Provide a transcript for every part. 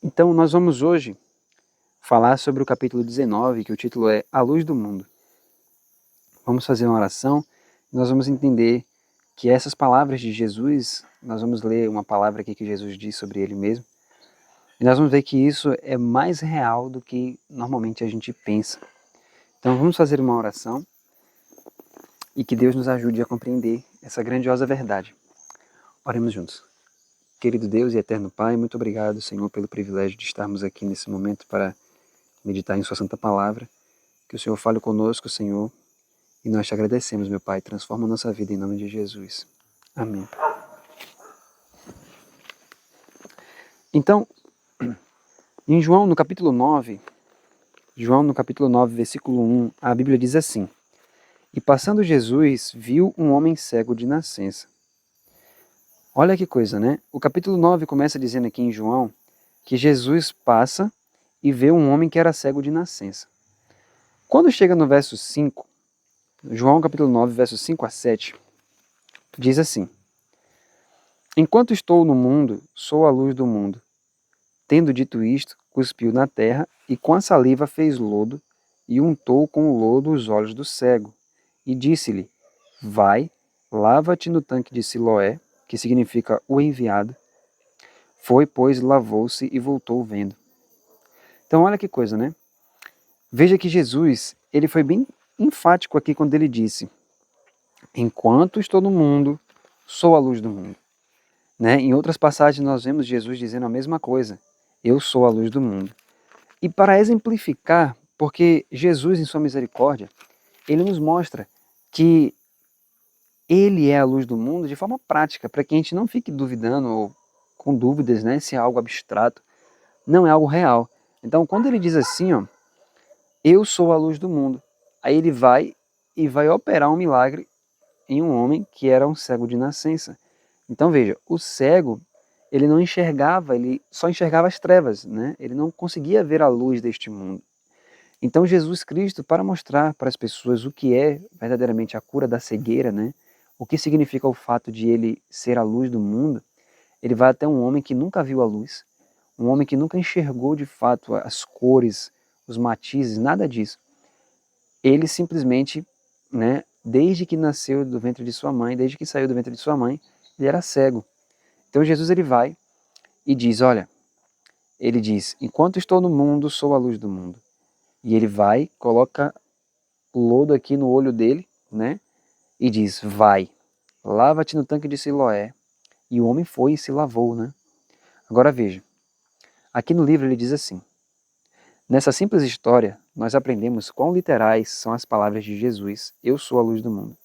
Então, nós vamos hoje falar sobre o capítulo 19, que o título é A Luz do Mundo. Vamos fazer uma oração e nós vamos entender que essas palavras de Jesus, nós vamos ler uma palavra aqui que Jesus diz sobre ele mesmo, e nós vamos ver que isso é mais real do que normalmente a gente pensa. Então, vamos fazer uma oração e que Deus nos ajude a compreender essa grandiosa verdade. Oremos juntos. Querido Deus e eterno Pai, muito obrigado, Senhor, pelo privilégio de estarmos aqui nesse momento para meditar em Sua Santa Palavra. Que o Senhor fale conosco, Senhor, e nós te agradecemos, meu Pai. Transforma a nossa vida em nome de Jesus. Amém. Então, em João, no capítulo 9, versículo 1, a Bíblia diz assim: E passando Jesus, viu um homem cego de nascença. Olha que coisa, né? O capítulo 9 começa dizendo aqui em João que Jesus passa e vê um homem que era cego de nascença. Quando chega no verso 5, João capítulo 9, versos 5 a 7, diz assim: Enquanto estou no mundo, sou a luz do mundo. Tendo dito isto, cuspiu na terra e com a saliva fez lodo e untou com o lodo os olhos do cego. E disse-lhe: Vai, lava-te no tanque de Siloé, que significa o enviado. Foi, pois, lavou-se e voltou vendo. Então olha que coisa, né? Veja que Jesus, ele foi bem enfático aqui quando ele disse: Enquanto estou no mundo, sou a luz do mundo. Né? Em outras passagens nós vemos Jesus dizendo a mesma coisa: Eu sou a luz do mundo. E para exemplificar, porque Jesus em sua misericórdia, ele nos mostra que ele é a luz do mundo de forma prática, para que a gente não fique duvidando ou com dúvidas, né, se é algo abstrato, não é algo real. Então, quando ele diz assim, ó, eu sou a luz do mundo, aí ele vai e vai operar um milagre em um homem que era um cego de nascença. Então veja, o cego, ele não enxergava, ele só enxergava as trevas, né? Ele não conseguia ver a luz deste mundo. Então Jesus Cristo, para mostrar para as pessoas o que é verdadeiramente a cura da cegueira, né? O que significa o fato de ele ser a luz do mundo, ele vai até um homem que nunca viu a luz, um homem que nunca enxergou de fato as cores, os matizes, nada disso. Ele simplesmente, né, desde que nasceu do ventre de sua mãe, desde que saiu do ventre de sua mãe, ele era cego. Então Jesus ele vai e diz, olha, ele diz, enquanto estou no mundo, sou a luz do mundo. E ele vai, coloca lodo aqui no olho dele, né, e diz, vai, lava-te no tanque de Siloé. E o homem foi e se lavou, né. Agora veja, aqui no livro ele diz assim, nessa simples história, nós aprendemos quão literais são as palavras de Jesus, eu sou a luz do mundo.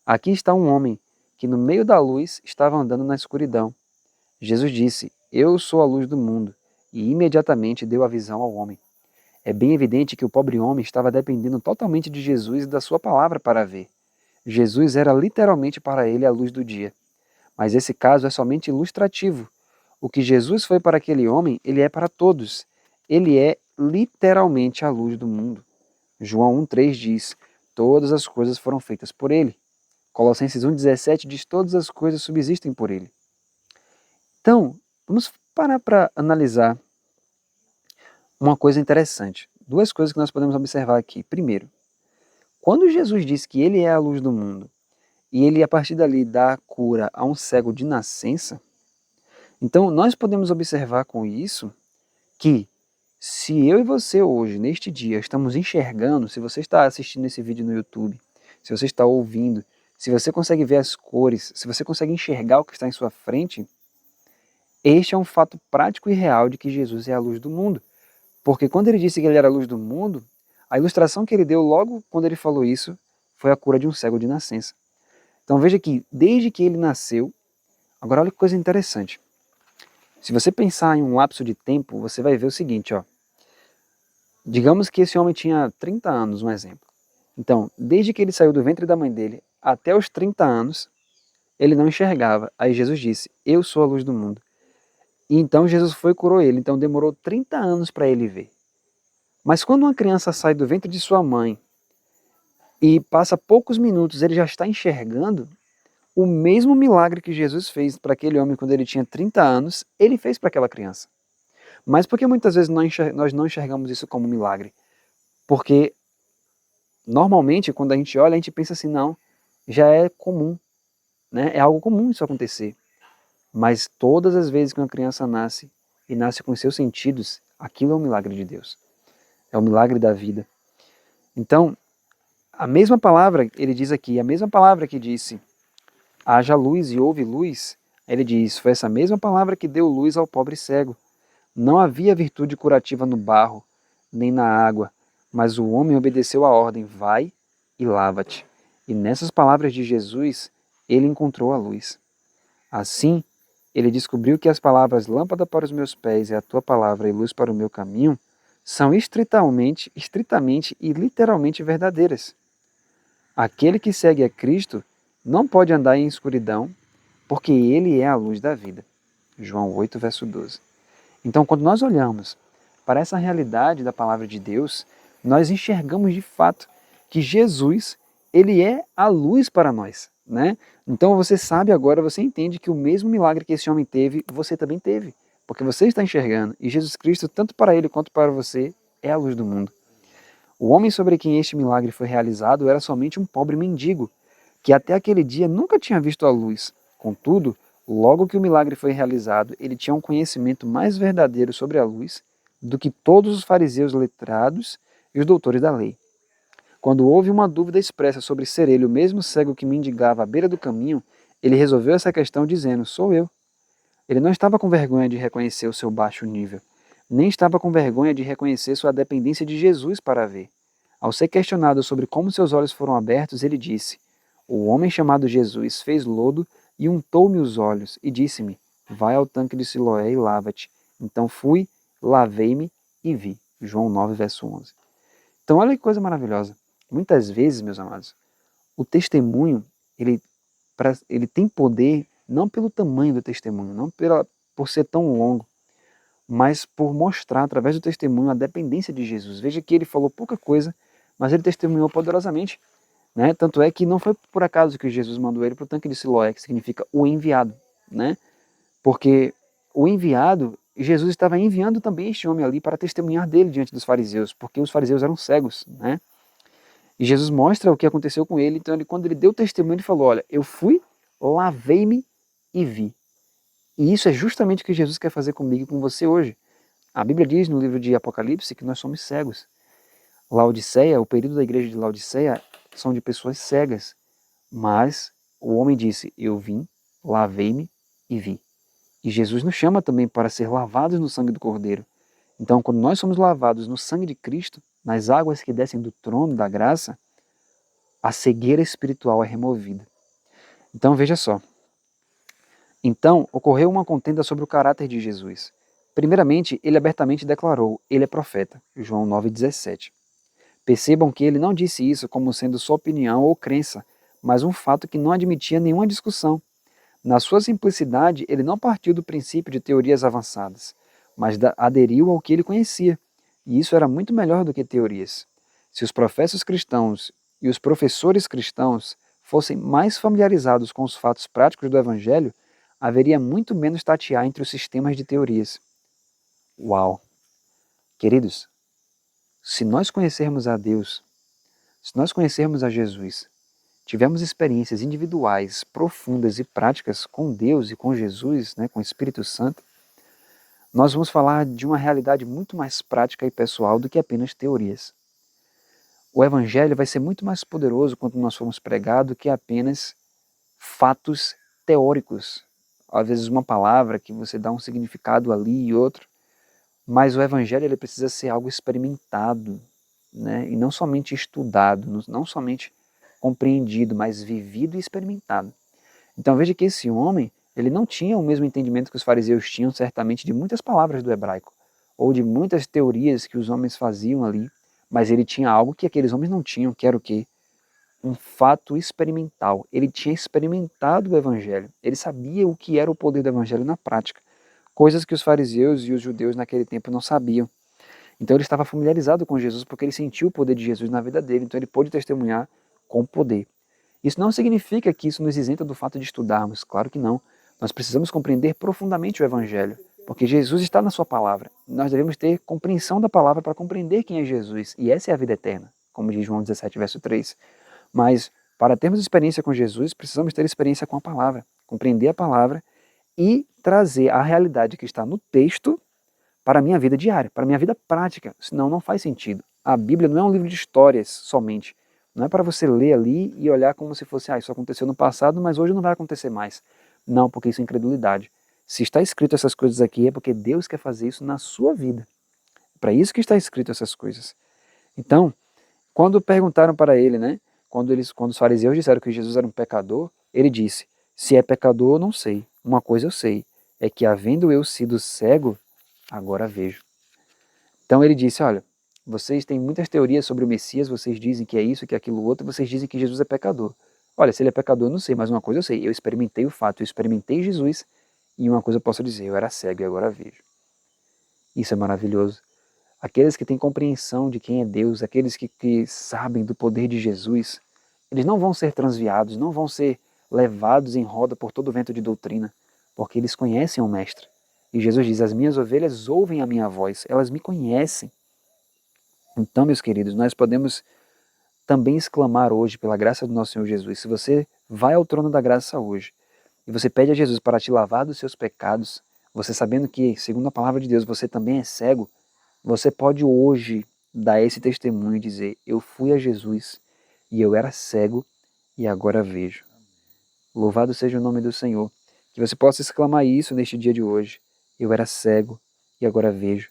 Aqui está um homem que no meio da luz estava andando na escuridão. Jesus disse, eu sou a luz do mundo, e imediatamente deu a visão ao homem. É bem evidente que o pobre homem estava dependendo totalmente de Jesus e da sua palavra para ver. Jesus era literalmente para ele a luz do dia. Mas esse caso é somente ilustrativo. O que Jesus foi para aquele homem, ele é para todos. Ele é literalmente a luz do mundo. João 1,3 diz, todas as coisas foram feitas por ele. Colossenses 1,17 diz, todas as coisas subsistem por ele. Então, vamos parar para analisar uma coisa interessante. Duas coisas que nós podemos observar aqui. Primeiro, quando Jesus diz que ele é a luz do mundo, e ele a partir dali dá a cura a um cego de nascença, então nós podemos observar com isso que se eu e você hoje, neste dia, estamos enxergando, se você está assistindo esse vídeo no YouTube, se você está ouvindo, se você consegue ver as cores, se você consegue enxergar o que está em sua frente, este é um fato prático e real de que Jesus é a luz do mundo. Porque quando ele disse que ele era a luz do mundo, a ilustração que ele deu logo quando ele falou isso foi a cura de um cego de nascença. Então veja que desde que ele nasceu, agora olha que coisa interessante. Se você pensar em um lapso de tempo, você vai ver o seguinte, ó. Digamos que esse homem tinha 30 anos, um exemplo. Então, desde que ele saiu do ventre da mãe dele até os 30 anos, ele não enxergava. Aí Jesus disse, eu sou a luz do mundo. E então Jesus foi e curou ele. Então demorou 30 anos para ele ver. Mas quando uma criança sai do ventre de sua mãe e passa poucos minutos, ele já está enxergando, o mesmo milagre que Jesus fez para aquele homem quando ele tinha 30 anos, ele fez para aquela criança. Mas por que muitas vezes nós não enxergamos isso como um milagre? Porque normalmente quando a gente olha, a gente pensa assim, não, já é comum, né? É algo comum isso acontecer. Mas todas as vezes que uma criança nasce e nasce com seus sentidos, aquilo é um milagre de Deus. É o milagre da vida. Então, a mesma palavra, ele diz aqui, a mesma palavra que disse, haja luz e houve luz, ele diz, foi essa mesma palavra que deu luz ao pobre cego. Não havia virtude curativa no barro, nem na água, mas o homem obedeceu à ordem, vai e lava-te. E nessas palavras de Jesus, ele encontrou a luz. Assim, ele descobriu que as palavras lâmpada para os meus pés e a tua palavra e luz para o meu caminho são estritamente e literalmente verdadeiras. Aquele que segue a Cristo não pode andar em escuridão, porque ele é a luz da vida. João 8, verso 12. Então, quando nós olhamos para essa realidade da palavra de Deus, nós enxergamos de fato que Jesus, ele é a luz para nós, né? Então você sabe agora, você entende que o mesmo milagre que esse homem teve, você também teve, porque você está enxergando, e Jesus Cristo, tanto para ele quanto para você, é a luz do mundo. O homem sobre quem este milagre foi realizado era somente um pobre mendigo, que até aquele dia nunca tinha visto a luz. Contudo, logo que o milagre foi realizado, ele tinha um conhecimento mais verdadeiro sobre a luz do que todos os fariseus letrados e os doutores da lei. Quando houve uma dúvida expressa sobre ser ele o mesmo cego que mendigava à beira do caminho, ele resolveu essa questão dizendo, sou eu. Ele não estava com vergonha de reconhecer o seu baixo nível, nem estava com vergonha de reconhecer sua dependência de Jesus para ver. Ao ser questionado sobre como seus olhos foram abertos, ele disse, o homem chamado Jesus fez lodo e untou-me os olhos e disse-me, vai ao tanque de Siloé e lava-te. Então fui, lavei-me e vi. João 9, verso 11. Então olha que coisa maravilhosa. Muitas vezes, meus amados, o testemunho, ele tem poder não pelo tamanho do testemunho, não por ser tão longo, mas por mostrar através do testemunho a dependência de Jesus. Veja que ele falou pouca coisa, mas ele testemunhou poderosamente. Né? Tanto é que não foi por acaso que Jesus mandou ele para o tanque de Siloé, que significa o enviado. Né? Porque o enviado, Jesus estava enviando também este homem ali para testemunhar dele diante dos fariseus, porque os fariseus eram cegos. Né? E Jesus mostra o que aconteceu com ele, então quando ele deu testemunho, ele falou, olha, eu fui, lavei-me e vi. E isso é justamente o que Jesus quer fazer comigo e com você hoje. A Bíblia diz no livro de Apocalipse que nós somos cegos. Laodiceia, o período da igreja de Laodiceia são de pessoas cegas. Mas o homem disse, eu vim, lavei-me e vi. E Jesus nos chama também para ser lavados no sangue do Cordeiro. Então, quando nós somos lavados no sangue de Cristo, nas águas que descem do trono da graça, a cegueira espiritual é removida. Então, veja só. Então, ocorreu uma contenda sobre o caráter de Jesus. Primeiramente, ele abertamente declarou, ele é profeta, João 9,17. Percebam que ele não disse isso como sendo sua opinião ou crença, mas um fato que não admitia nenhuma discussão. Na sua simplicidade, ele não partiu do princípio de teorias avançadas, mas aderiu ao que ele conhecia, e isso era muito melhor do que teorias. Se os professos cristãos e os professores cristãos fossem mais familiarizados com os fatos práticos do Evangelho, haveria muito menos tatear entre os sistemas de teorias. Uau! Queridos, se nós conhecermos a Deus, se nós conhecermos a Jesus, tivermos experiências individuais, profundas e práticas com Deus e com Jesus, né, com o Espírito Santo, nós vamos falar de uma realidade muito mais prática e pessoal do que apenas teorias. O Evangelho vai ser muito mais poderoso quando nós formos pregar do que apenas fatos teóricos. Às vezes uma palavra que você dá um significado ali e outro, mas o Evangelho ele precisa ser algo experimentado, né? E não somente estudado, não somente compreendido, mas vivido e experimentado. Então veja que esse homem, ele não tinha o mesmo entendimento que os fariseus tinham, certamente, de muitas palavras do hebraico, ou de muitas teorias que os homens faziam ali, mas ele tinha algo que aqueles homens não tinham, que era o quê? Um fato experimental. Ele tinha experimentado o Evangelho, ele sabia o que era o poder do Evangelho na prática, coisas que os fariseus e os judeus naquele tempo não sabiam. Então ele estava familiarizado com Jesus porque ele sentiu o poder de Jesus na vida dele, então ele pôde testemunhar com poder. Isso não significa que isso nos isenta do fato de estudarmos, claro que não. Nós precisamos compreender profundamente o Evangelho Porque Jesus está na sua palavra. Nós devemos ter compreensão da palavra para compreender quem é Jesus. E essa é a vida eterna, como diz João 17, verso 3. Mas para termos experiência com Jesus, precisamos ter experiência com a palavra, compreender a palavra e trazer a realidade que está no texto para a minha vida diária, para a minha vida prática. Senão não faz sentido. A Bíblia não é um livro de histórias somente. Não é para você ler ali e olhar como se fosse, isso aconteceu no passado, mas hoje não vai acontecer mais. Não, porque isso é incredulidade. Se está escrito essas coisas aqui, é porque Deus quer fazer isso na sua vida. É para isso que está escrito essas coisas. Então, quando perguntaram para ele, né, quando os fariseus disseram que Jesus era um pecador, ele disse, se é pecador, eu não sei. Uma coisa eu sei, é que havendo eu sido cego, agora vejo. Então ele disse, olha, vocês têm muitas teorias sobre o Messias, vocês dizem que é isso, que é aquilo outro, vocês dizem que Jesus é pecador. Olha, se ele é pecador, eu não sei, mas uma coisa eu sei, eu experimentei o fato, eu experimentei Jesus, e uma coisa eu posso dizer, eu era cego e agora vejo. Isso é maravilhoso. Aqueles que têm compreensão de quem é Deus, aqueles que sabem do poder de Jesus, eles não vão ser transviados, não vão ser levados em roda por todo o vento de doutrina, porque eles conhecem o Mestre. E Jesus diz, as minhas ovelhas ouvem a minha voz, elas me conhecem. Então, meus queridos, nós podemos também exclamar hoje, pela graça do nosso Senhor Jesus, se você vai ao trono da graça hoje, e você pede a Jesus para te lavar dos seus pecados, você sabendo que, segundo a palavra de Deus, você também é cego, você pode hoje dar esse testemunho e dizer, eu fui a Jesus e eu era cego e agora vejo. Louvado seja o nome do Senhor. Que você possa exclamar isso neste dia de hoje. Eu era cego e agora vejo.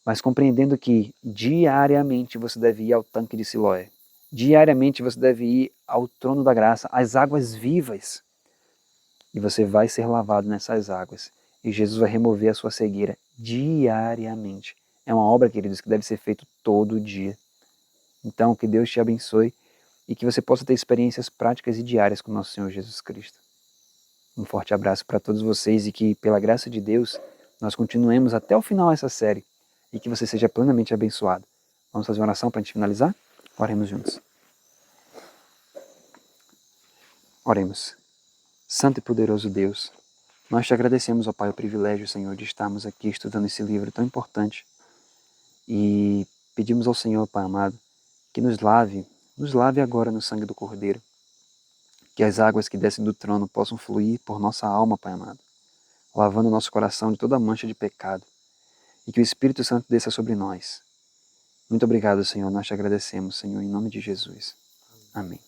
Mas compreendendo que diariamente você deve ir ao tanque de Siloé. Diariamente você deve ir ao trono da graça, às águas vivas. E você vai ser lavado nessas águas. E Jesus vai remover a sua cegueira diariamente. É uma obra, queridos, que deve ser feita todo dia. Então, que Deus te abençoe e que você possa ter experiências práticas e diárias com nosso Senhor Jesus Cristo. Um forte abraço para todos vocês e que, pela graça de Deus, nós continuemos até o final essa série e que você seja plenamente abençoado. Vamos fazer uma oração para a gente finalizar? Oremos juntos. Oremos. Santo e poderoso Deus, nós te agradecemos, ó Pai, o privilégio, Senhor, de estarmos aqui estudando esse livro tão importante e pedimos ao Senhor, Pai amado, que nos lave agora no sangue do Cordeiro, que as águas que descem do trono possam fluir por nossa alma, Pai amado, lavando nosso coração de toda mancha de pecado, e que o Espírito Santo desça sobre nós. Muito obrigado, Senhor, nós te agradecemos, Senhor, em nome de Jesus. Amém.